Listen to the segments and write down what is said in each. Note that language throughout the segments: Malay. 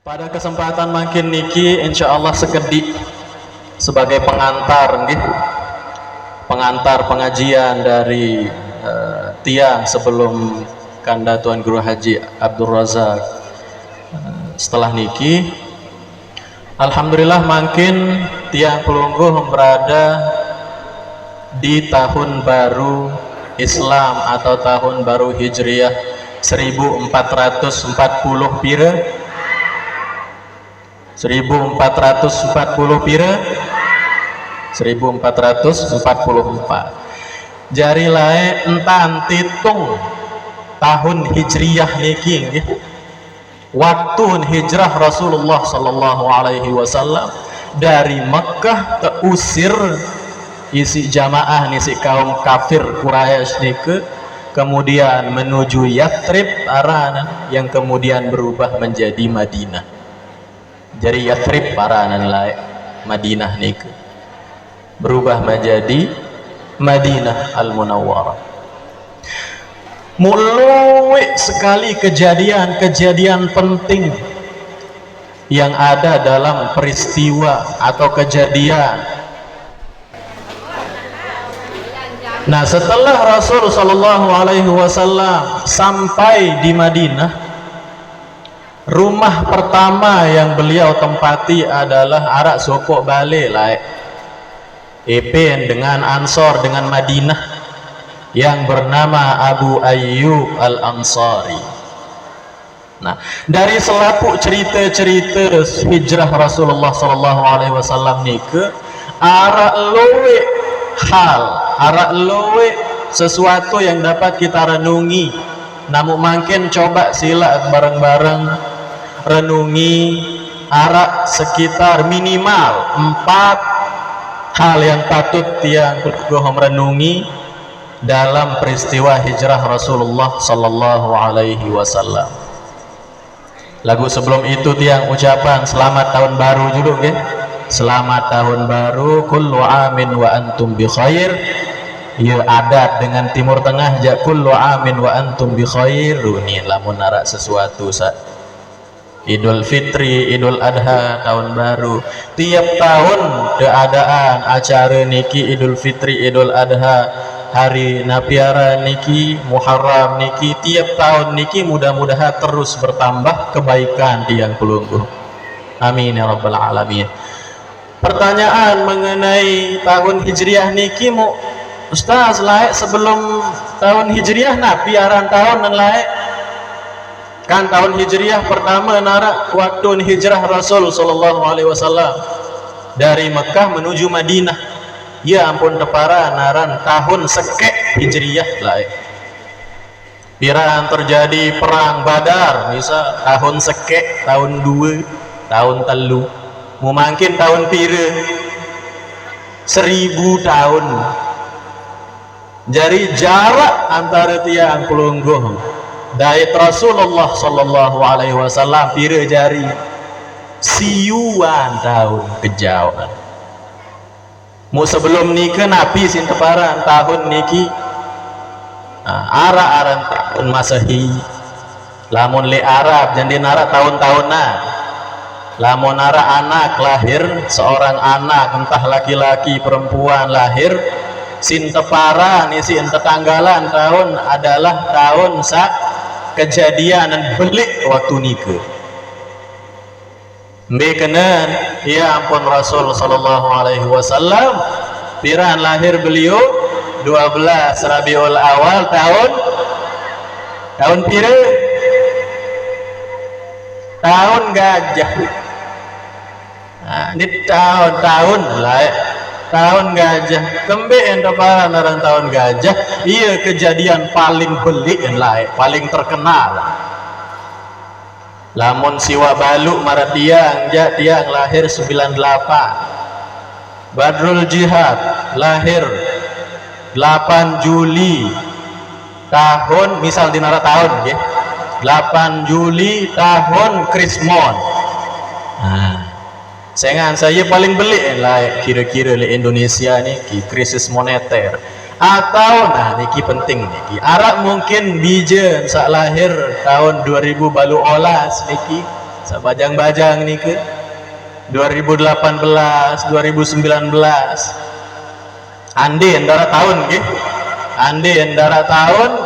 Pada kesempatan makin niki insyaallah sekedik sebagai pengantar gitu. Pengantar pengajian dari tiang sebelum kanda Tuan Guru Haji Abdul Razak setelah niki alhamdulillah makin tiang pelungguh berada di tahun baru Islam atau tahun baru Hijriah 1440 pira 1440 pira 1444 jari lae entan titung tahun hijriyah niki nggih waktu hijrah Rasulullah sallallahu alaihi wasallam dari Mekah ke usir isi jamaah nisi kaum kafir Quraisy nike kemudian menuju Yathrib arana yang kemudian berubah menjadi Madinah. Jadi Yathrib arana lae Madinah nike berubah menjadi Madinah Al-Munawwarah. Mulai sekali kejadian-kejadian penting yang ada dalam peristiwa atau kejadian. Nah, setelah Rasul sallallahu alaihi wasallam sampai di Madinah, rumah pertama yang beliau tempati adalah arak sokok balik lae. Epen dengan Ansor dengan Madinah yang bernama Abu Ayyub Al-Ansari. Nah, dari selaput cerita-cerita hijrah Rasulullah sallallahu alaihi wasallam nike arak loe hal, arak loe sesuatu yang dapat kita renungi. Namun makin coba sila bareng-bareng renungi arak sekitar minimal 4 hal yang patut tiang gohom renungi dalam peristiwa hijrah Rasulullah sallallahu alaihi wasallam. Lagu sebelum itu tiang ucapan selamat tahun baru juga nggih. Selamat tahun baru kullu amin wa antum bi khair. Ya adat dengan Timur Tengah ja kullu amin wa antum bi khair. Ini lamun narak sesuatu Idul Fitri, Idul Adha, tahun baru. Tiap tahun keadaan acara niki Idul Fitri, Idul Adha, hari Napiara niki, Muharram niki, tiap tahun niki mudah-mudahan terus bertambah kebaikan tiang pelungguh. Amin ya rabbal alamin. Pertanyaan mengenai tahun Hijriah niki mu Ustaz laik sebelum tahun Hijriah Napiaran tahun dan laik kan tahun Hijriah pertama narak waktu hijrah Rasul sallallahu alaihi wasallam dari Mekah menuju Madinah. Ya ampun tepara naran tahun sekek Hijriah lah. Pirang terjadi perang Badar misal tahun sekek, tahun 2, tahun telu. Mungkin tahun pira 1000 tahun. Jadi jarak antara tiang pelungguh dari Rasulullah sallallahu alaihi wasallam pira jari siuan tahun kejauhan. Mu sebelum nikah Nabi sinteparan tahun niki ara-aran tahun Masehi. Lamun li Arab jadi nara tahun-tahunan. Lamun nara anak lahir seorang anak entah laki-laki perempuan lahir sinteparan isi tetanggalan tahun adalah tahun kejadian dan belik waktu nikah. Mbekanan ya ampun Rasul sallallahu alaihi wasallam piran lahir beliau 12 Rabiul Awal tahun pira? Tahun gajah. Nah, ini tahun lah tahun gajah kembe endaparan orang tahun gajah iya kejadian paling belik lah paling terkenal. Lamun siwa baluk marah tiang lahir 98. Badrul Jihad lahir 8 Juli tahun, misal dinara tahun nggih, 8 Juli tahun Krismon. Saya paling beli lah kira-kira di Indonesia ni krisis moneter atau niki penting niki Arab mungkin bija sak lahir tahun 2000 balu olas niki sak bajang-bajang niki 2018 2019 andi endara tahun nggih, andi endara tahun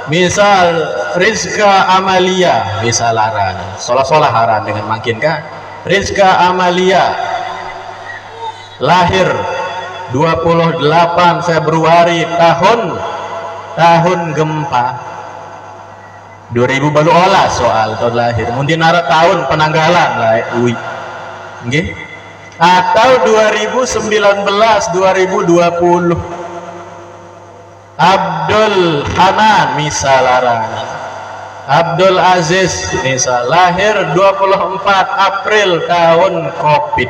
misal Rizka Amalia misal aran solah-solah aran dengan makin kan Rizka Amalia lahir 28 Februari tahun gempa 2000 baru olah soal tahun lahir mungkin arah tahun penanggalan lah nggih atau 2019 2020 Abdul Hanan misal aranan Abdul Aziz misal lahir 24 April tahun Covid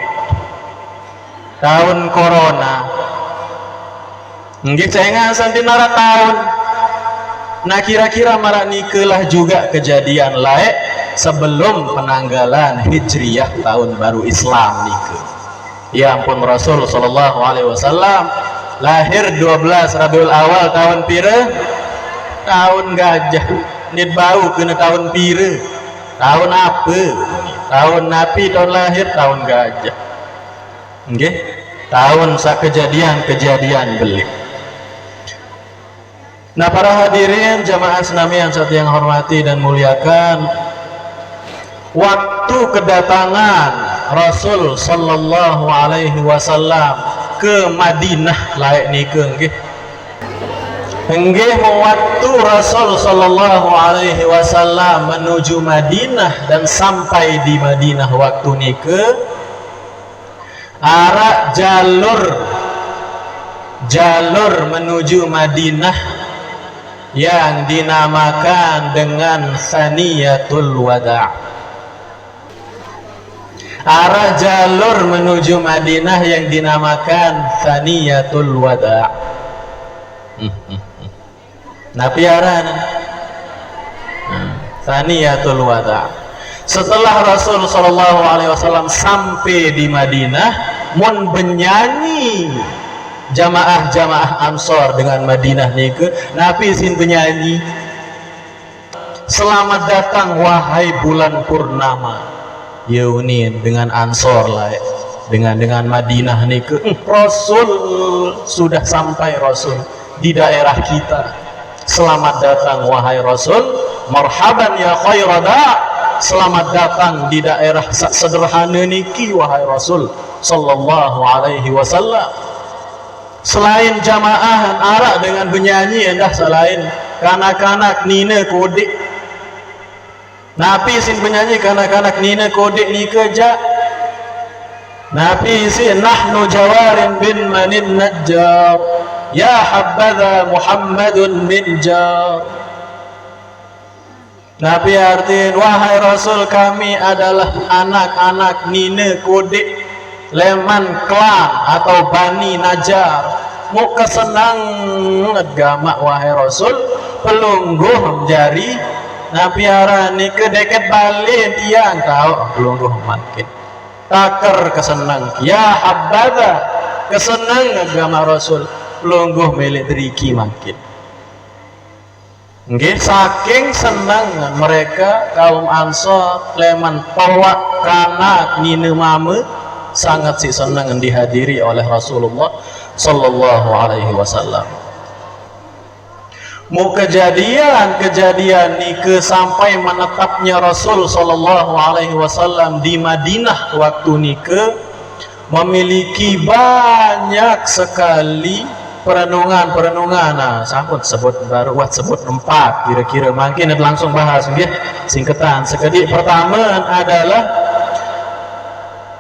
tahun Corona nggih saya ngasan dinara tahun. Nah kira-kira marak nikelah juga kejadian lain sebelum penanggalan Hijriyah tahun baru Islam nike. Ya ampun Rasul sallallahu alaihi wasallam lahir 12 Rabiul Awal tahun pira? Tahun gajah. Nit bau kena tahun pira? Tahun apa? Tahun Nabi tahun lahir tahun gajah. Nggih, tahun sa kejadian beli. Nah para hadirin jamaah Islami yang saya hormati dan muliakan, waktu kedatangan Rasul sallallahu alaihi wasallam ke Madinah layak nikah nggih. Nggih waktu Rasul sallallahu alaihi wasallam menuju Madinah dan sampai di Madinah waktu nikah arah jalur menuju Madinah yang dinamakan dengan Saniyatul Wada'. Arah jalur menuju Madinah yang dinamakan Saniyatul Wada'. Nabi aran Saniyatul Wada'. Setelah Rasul sallallahu alaihi wasallam sampai di Madinah, mun benyanyi jamaah Ansor dengan Madinah niku, Nabi sin penyanyi, selamat datang wahai bulan purnama. Yaunin dengan Ansor lah, dengan Madinah niku. Rasul sudah sampai, Rasul di daerah kita. Selamat datang wahai Rasul, marhaban ya khairada. Selamat datang di daerah sederhana niki wahai Rasul sallallahu alaihi wasallam. Selain jamaah arak dengan penyanyi endah selain kanak-kanak nina kodik. Nabi sin penyanyi kanak-kanak nina kodik ni kerja. Nabi sin nahnu jawarin bin manin najjar ya habbadha Muhammadun min jar. Nabi artiin wahai Rasul kami adalah anak-anak nina kodik leman klan atau Bani Najjar. Mau kesenang agama wahai Rasul pelungguh jari Nabi arani ke deket balik tiang tahu pelungguh makin takar kesenang ya habbada kesenang agama Rasul pelungguh milik driki makin. Nggih, saking senang mereka kaum Ansor leman tawak kanak nina mama sangat si senang dihadiri oleh Rasulullah sallallahu alaihi wasallam. Mau kejadian nike sampai menetapnya Rasul sallallahu alaihi wasallam di Madinah waktu nike memiliki banyak sekali perenungan. Nah, sambut sebut baru sebut 4 kira-kira mungkin langsung bahas nggih singkatan sekedik. Pertama adalah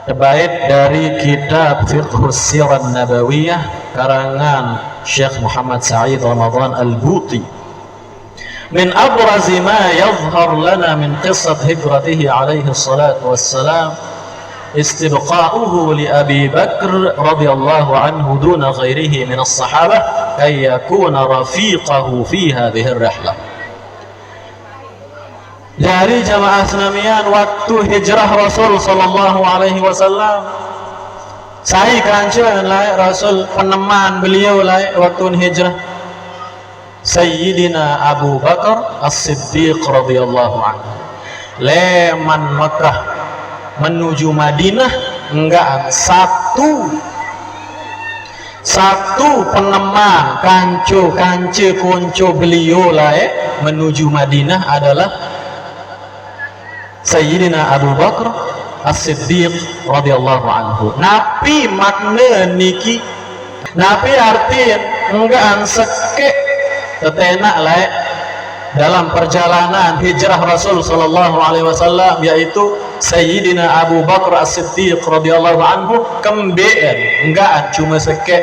bait dari kitab Fiqhus Sirah Nabawiyah karangan Syekh Muhammad Sa'id Ramadan Al-Buti. Min abrazi ma yadhhar lana min qissat hijratihi alaihi salatu wassalam istibqa'uhu li Abi Bakr radhiyallahu anhu duna ghairihi min as-sahabah ay yakuna rafiqahu fi hadhihi ar-rihlah. Jadi jamaah senamian, waktu hijrah Rasul sallallahu alaihi wasallam, saya kancan lah Rasul peneman beliau lah waktu hijrah, Sayyidina Abu Bakar As-Siddiq radhiyallahu anhu. Leman Makkah menuju Madinah enggak satu peneman konco beliau lah menuju Madinah adalah Sayyidina Abu Bakar As-Siddiq radhiyallahu anhu. Napi makna niki, napi arti enggak seke tetenak lah dalam perjalanan hijrah Rasul sallallahu alaihi wasallam, yaitu Sayyidina Abu Bakar As-Siddiq radhiyallahu anhu kembeen enggak cuma seke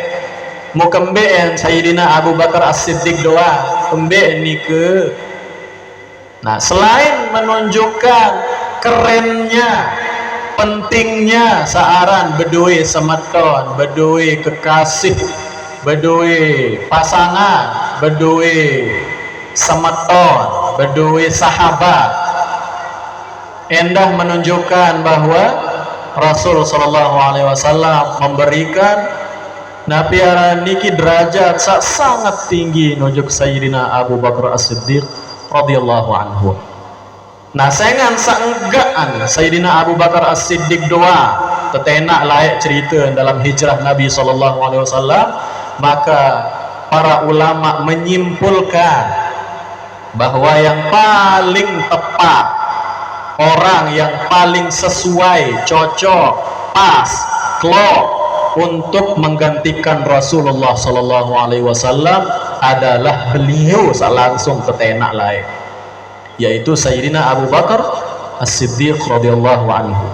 mau kembeen Sayyidina Abu Bakar As-Siddiq doang kembeen nike. Nah, selain menunjukkan kerennya, pentingnya searan bedui semeton, bedui kekasih, bedui pasangan, bedui semeton, bedui sahabat, endah menunjukkan bahwa Rasul sallallahu alaihi wasallam memberikan napiaran niki derajat sangat tinggi nunjuk Sayyidina Abu Bakar As-Siddiq radhiyallahu anhu. Nah, sengan saenggaan Sayyidina Abu Bakar As-Siddiq doa tetenak layak cerita dalam hijrah Nabi sallallahu alaihi wasallam, maka para ulama menyimpulkan bahwa yang paling tepat, orang yang paling sesuai, cocok, pas, klop untuk menggantikan Rasulullah sallallahu alaihi wasallam adalah beliau langsung tetenak lain, yaitu Sayyidina Abu Bakar As-Siddiq radhiyallahu anhu.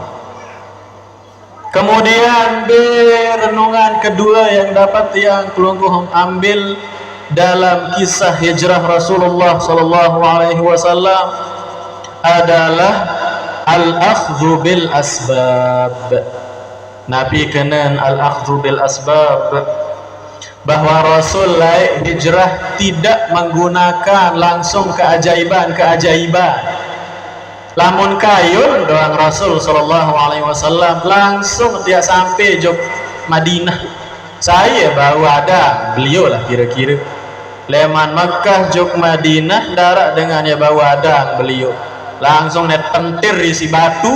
Kemudian renungan kedua yang dapat yang pelungguh ambil dalam kisah hijrah Rasulullah sallallahu alaihi wasallam adalah al-akhdhu bil asbab. Nabi kenan al-akhdhu bil asbab, bahwa Rasul hijrah tidak menggunakan langsung keajaiban. Lamun kayun doang Rasul sallallahu alaihi wasallam langsung dia sampai jog Madinah. Saya baru ada beliau lah kira-kira. Leman Makkah jog Madinah darat dengan ya baru ada beliau. Langsung net pentir isi batu.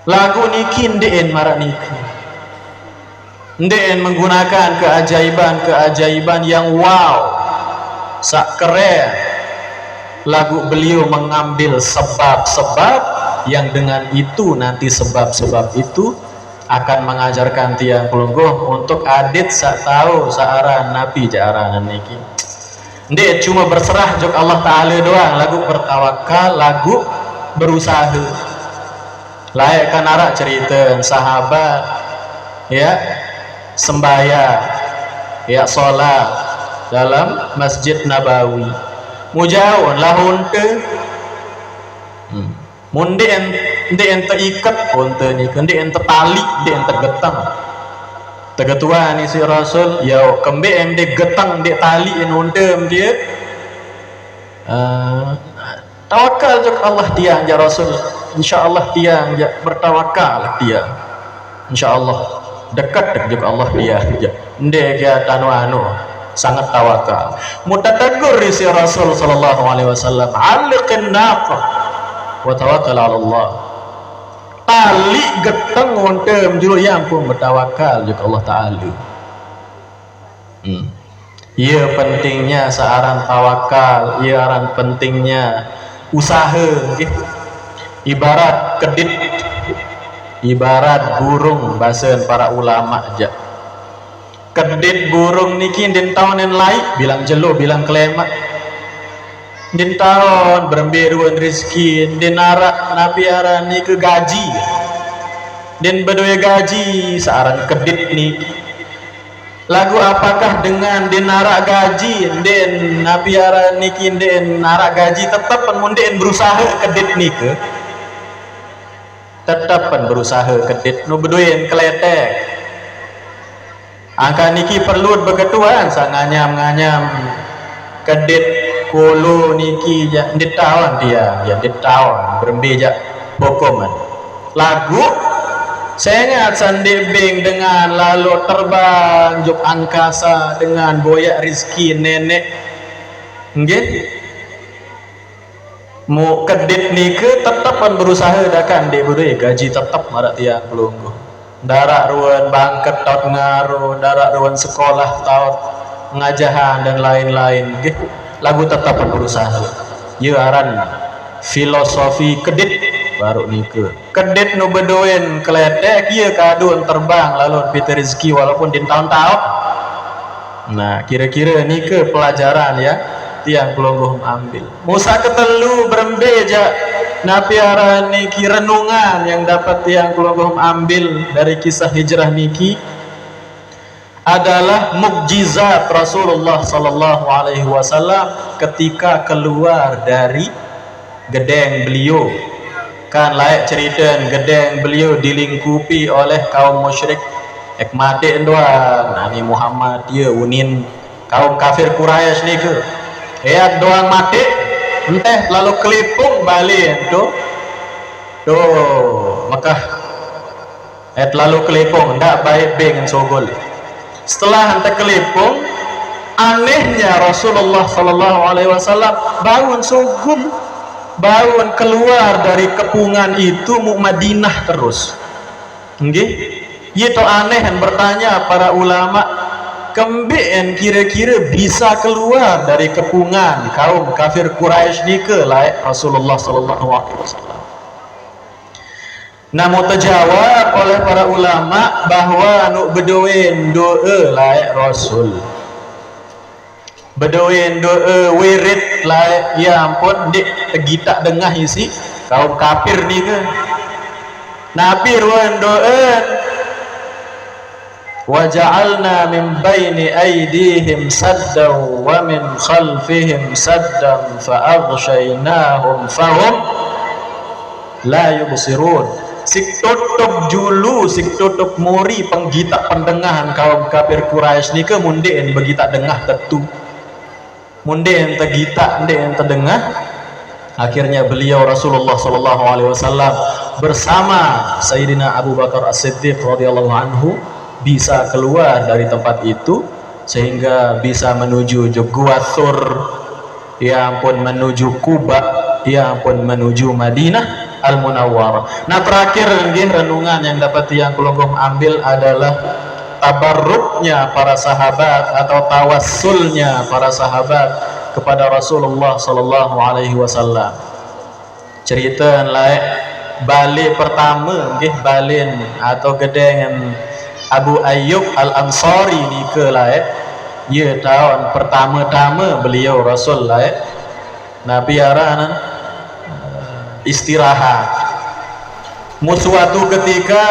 Lagu niki ndeen marak niki. Ndeen menggunakan keajaiban yang wow, sak keren. Lagu beliau mengambil sebab-sebab yang dengan itu nanti sebab-sebab itu akan mengajarkan tiang pelungguh untuk adit sak tahu searah Nabi jaranan niki. Ndek cuma berserah jok Allah Ta'ala doang, lagu bertawakal, lagu berusaha. Layak kan arak cerita sahabat ya sembahyang ya sholat dalam Masjid Nabawi. Mujauh lahun ke mundi ente ikat unte ni kendi ente tali di ente getang tegetua ni si Rasul ya kembe ente getang di tali in unte dia tawakal jok Allah dia ya Rasul, insyaallah dia bertawakal dia insyaallah dekat jok Allah dia ndek ya tanu sangat tawakal. Mutatagur si Rasul sallallahu alaihi wasallam, aliqin naqah wa tawakkal ala Allah. Tali geteng ontem juru yang pun bertawakal juga Allah Ta'ala. Ia pentingnya searan tawakal, ia aran pentingnya usaha. Ibarat kedit, ibarat burung bahasa para ulama aja. Kedit burung niki din tahun yang lain bilang jelo bilang kelemak din tahun berembiruan rezeki din arak nabi aran ni ke gaji din bedoya gaji searan kedit ni lagu apakah dengan din arak gaji din nabi aran niki din arak gaji tetap pemun din berusaha kedit ni ke tetapan berusaha kedit nu beduin keletek angka niki perlu beketuan sang nganyam kedit kulu niki ya ditawon dia ya ditawon berbeja hukuman lagu sengat sandibing dengan lalu terbang juk angkasa dengan boyak rizki nenek nggih mu kedit nike tetapan berusaha dakan dek budaya gaji tetap marak tiang pelunggu darak ruan bangket taut ngaruh darak ruan sekolah taut pengajahan dan lain-lain nggih lagu tetap berusaha ye aran filosofi kedit baru nike kedit nu bedoin keletek ye kadun terbang lalu piti rezeki walaupun di tahun-tahun. Nah kira-kira nike pelajaran ya tiang pelungguh ambil musa ketelu berembeja napi arah niki renungan yang dapat tiang pelungguh ambil dari kisah hijrah niki adalah mukjizat Rasulullah sallallahu alaihi wasallam ketika keluar dari gedeng beliau kan layak cerita gedeng beliau dilingkupi oleh kaum musyrik ekmate doang Nabi Muhammad dia unin kaum kafir Quraisy niki ya doang mati enteh lalu kelipung balik tuh maka lalu kelipung ndak baik dengan sogol setelah ente kelipung anehnya Rasulullah sallallahu alaihi wasallam bangun sogol bangun keluar dari kepungan itu mu Madinah terus nggih itu aneh bertanya para ulama kembien kira-kira bisa keluar dari kepungan kaum kafir Quraisy nike layak Rasulullah sallallahu alaihi wasallam. Namun terjawab oleh para ulama bahwa nu bedoin doa layak Rasul. Bedoin doa wirid layak ya ampun dik tegita dengah isi kaum kafir nike. Nabi ruan doa وَجَعَلْنَا مِنْ بَيْنِ أَيْدِيهِمْ سَدًّا وَمِنْ خَلْفِهِمْ سَدًّا فَأَغْشَيْنَاهُمْ فَهُمْ لَا يُبْصِرُونَ sik tutup julu sik tutup muri penggita pendengahan kaum kafir Quraisy nike mundin begita dengah tetu mundin tegita mundin terdengah akhirnya beliau Rasulullah sallallahu alaihi wasallam bersama Sayyidina Abu Bakar As-Siddiq radhiyallahu anhu bisa keluar dari tempat itu sehingga bisa menuju Gua Thur yang pun menuju Kuba yang pun menuju Madinah Al-Munawwarah. Nah terakhir nggih renungan yang dapat yang pelungguh ambil adalah tabarruknya para sahabat atau tawassulnya para sahabat kepada Rasulullah sallallahu alaihi wasallam. Cerita lain balik pertama nggih balin atau gedeng Abu Ayyub Al-Ansari nike layak ya tahun pertama-tama beliau Rasul layak Nabi arahan istirahat suatu ketika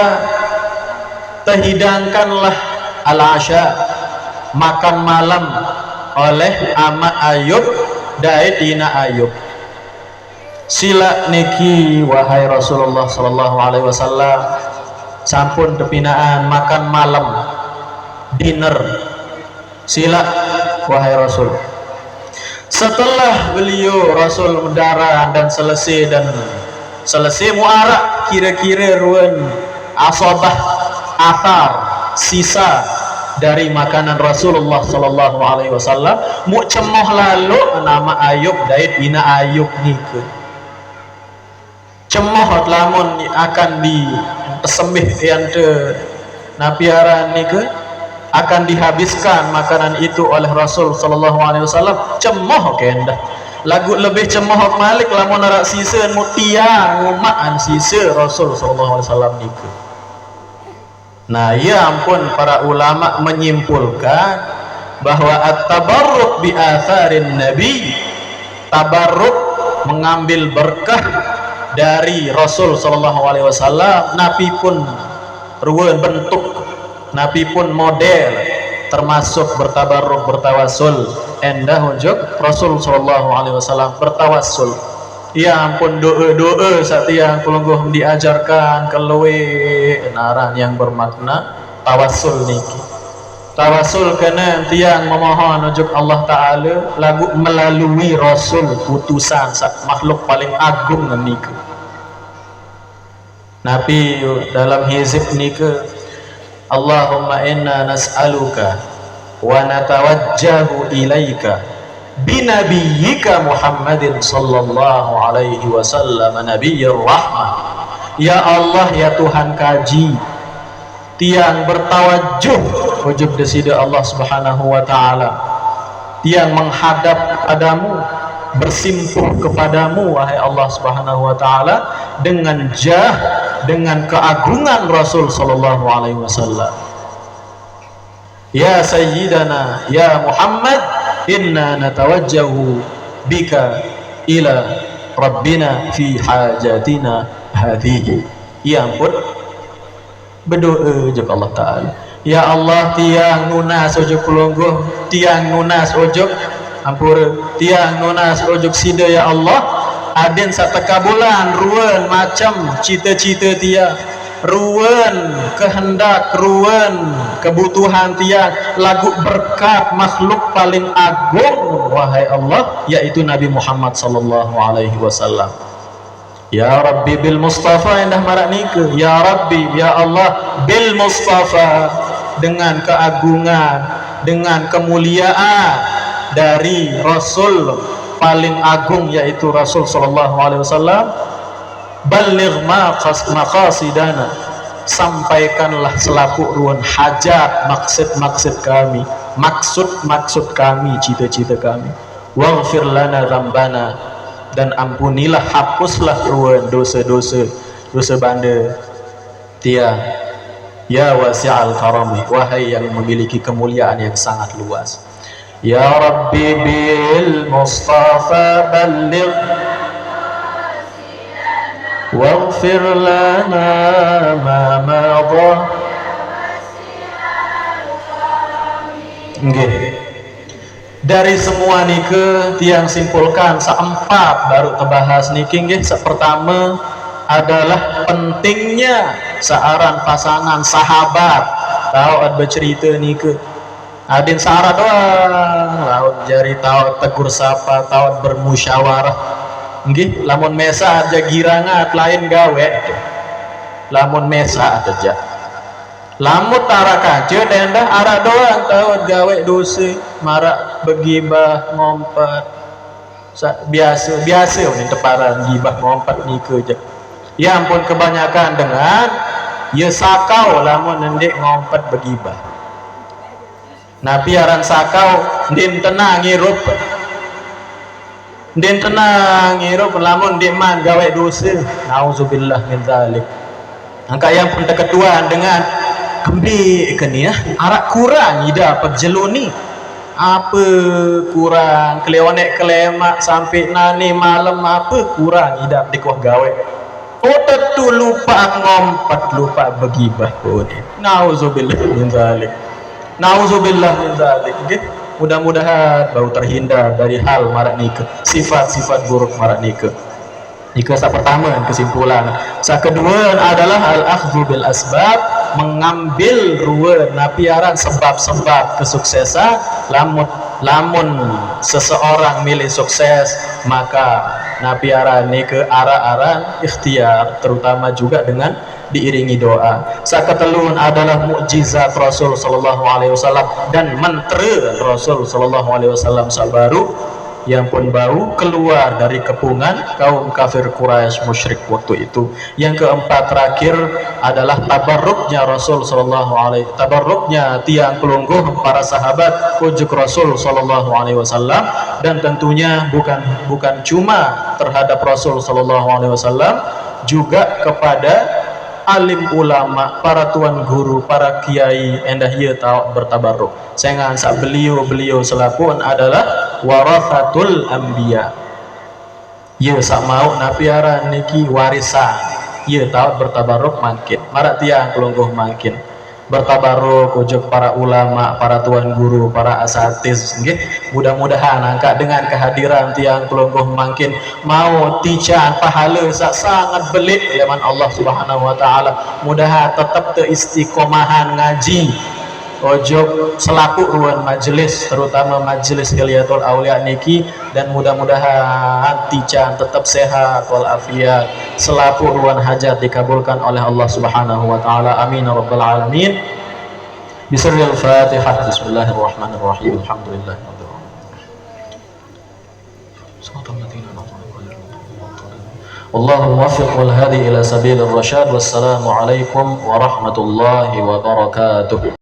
terhidangkanlah al-asya makan malam oleh Ama Ayyub Daidina Ayyub sila niki wahai Rasulullah sallallahu alaihi wasallam sampun kepinaan makan malam dinner sila wahai Rasul setelah beliau Rasul mendarat dan selesai muarak kira-kira ruan asabah athar sisa dari makanan Rasulullah sallallahu alaihi wasallam mu cemoh lalu nama Ayub Daid bina Ayub nike cemoh lamun akan di sembih yang te napiaran nike akan dihabiskan makanan itu oleh Rasul sallallahu alaihi wasallam cemoh kendah lagu lebih cemoh malik lamun arak sisa mutiang ngumaan sisa Rasul sallallahu alaihi wasallam nike. Nah ya ampun para ulama menyimpulkan bahwa at-tabarruk bi atharin nabi tabarruk mengambil berkah dari Rasul sallallahu alaihi wasallam nabi pun ruwen bentuk nabi pun model termasuk bertabarruk bertawassul endah unjuk Rasul sallallahu alaihi wasallam bertawassul Ya ampun, doa-doa saat tiang pelungguh diajarkan keluwe naran yang bermakna tawassul niki. Tawassul kena tiang memohon ujuk Allah Ta'ala lagu melalui Rasul putusan makhluk paling agung niku. Nabi dalam hizib niku, Allahumma inna nas'aluka wa natawajjahu ilaika binabiyyika Muhammadin sallallahu alaihi wasallam nabiyyir rahmah. Ya Allah, ya Tuhan kaji tiang bertawajuh ujub desida Allah subhanahu wa ta'ala, tiang menghadap padamu, bersimpuh kepadamu wahai Allah subhanahu wa ta'ala dengan dengan keagungan Rasul sallallahu alaihi wasallam. Ya Sayyidana ya Muhammad, inna natawajjahu bika ila Rabbina fi hajatina hadhihi. Ya ampun, berdoa je Allah Ta'ala, ya Allah tiang nunas ojok pelungguh, tiang nunas ojok ampura, tiang nunas ojok sida ya Allah, adin satekabulan ruan macam cita-cita tiang, ruan kehendak, ruan kebutuhan tiang lagu berkat makhluk paling agung wahai Allah, yaitu Nabi Muhammad sallallahu alaihi wasallam. Ya Rabbi bil Mustafa, indah marak niku, ya Rabbi ya Allah bil Mustafa, dengan keagungan, dengan kemuliaan dari Rasul paling agung yaitu Rasul sallallahu alaihi wasallam, balligh maqasidana, sampaikanlah selaku ruan hajat maksud kami, maksud kami, cita-cita kami, waghfir lana dzambana, dan ampunilah, hapuslah ruan dosa-dosa banda tiang, ya wasi'al karami, wahai yang memiliki kemuliaan yang sangat luas. Ya Rabbi bil Mustafa balligh waghfir lana ma madha. Nggih, dari semua nike tiang simpulkan seempat baru terbahas niki nggih. Pertama adalah pentingnya searan pasangan sahabat tahu bercerita nike, adin syarat doang laut jari tahu tegur sapa, tahu bermusyawarah nggih. Lamun mesa aja girangat lain gawe, lamun mesa aja, lamun tarak aja dendah arah doang tahu gawe dosa, marak begibah ngompet biasa ini teparan gibah ngompet niku aja. Ya ampun, kebanyakan dengan ya sakau lamun nendek ngompet begibah. Nabi aran sakau din tenang ngirup, din tenang ngirup lamun diman gawe dosa, nauzubillah min dzalik. Angka yang pun ketuaan dengan kembi keni ya arak kurang ida perjeluni apa kurang keleonek kelemak sampai nani malam apa kurang ida dikuah gawe. Oh tentu lupa ngompet, lupa begibah pun. Nauzubillah min dzalik, nauzubillah min dzalik. Okay? Mudah-mudahan bau terhindar dari hal marak nikah, sifat-sifat buruk marak nikah. Nikah sa pertama kesimpulan. Sa kedua adalah al-akhdhu bil asbab, mengambil ruang napiaran sebab-sebab kesuksesan. Lamun seseorang milih sukses, maka napiaran ni ke arah-arah ikhtiar, terutama juga dengan diiringi doa. Saketelun adalah mukjizat Rasul sallallahu alaihi wasallam dan menteri Rasul sallallahu alaihi wasallam sabaru yang pun bau keluar dari kepungan kaum kafir Quraisy musyrik waktu itu. Yang keempat terakhir adalah tabarruknya Rasul sallallahu alaihi, tabarruknya tiang pelungguh para sahabat ujuk Rasul sallallahu alaihi wasallam, dan tentunya bukan cuma terhadap Rasul sallallahu alaihi wasallam, juga kepada alim ulama, para tuan guru, para kiai endah ia tahu bertabarruk. Saya ngansak beliau selaku adalah warathatul anbiya. Ia sak mau napiaran niki warisan. Ia tahu bertabarruk mangkin. Marak tiang pelungguh mangkin. bertabaruk ujug para ulama, para tuan guru, para asatiz nggih. Mudah-mudahan angka dengan kehadiran tiang kelungguh makin mau tican pahala sangat belit laman Allah Subhanahu wa taala. Mudahan tetap istiqomahan ngaji ojok selaku ruan majelis, terutama majelis Hilyatul Aulia niki, dan mudah-mudahan tican tetap sehat walafiat, selaku ruan hajat dikabulkan oleh Allah Subhanahu wa taala. Amin ya rabbal alamin. Bismillahil Fatihah. Bismillahirrahmanirrahim. Alhamdulillahirabbil alamin. Allahumma waffiq wal hadi ila sabilir rasyad. Wassalamu alaikum warahmatullahi wabarakatuh.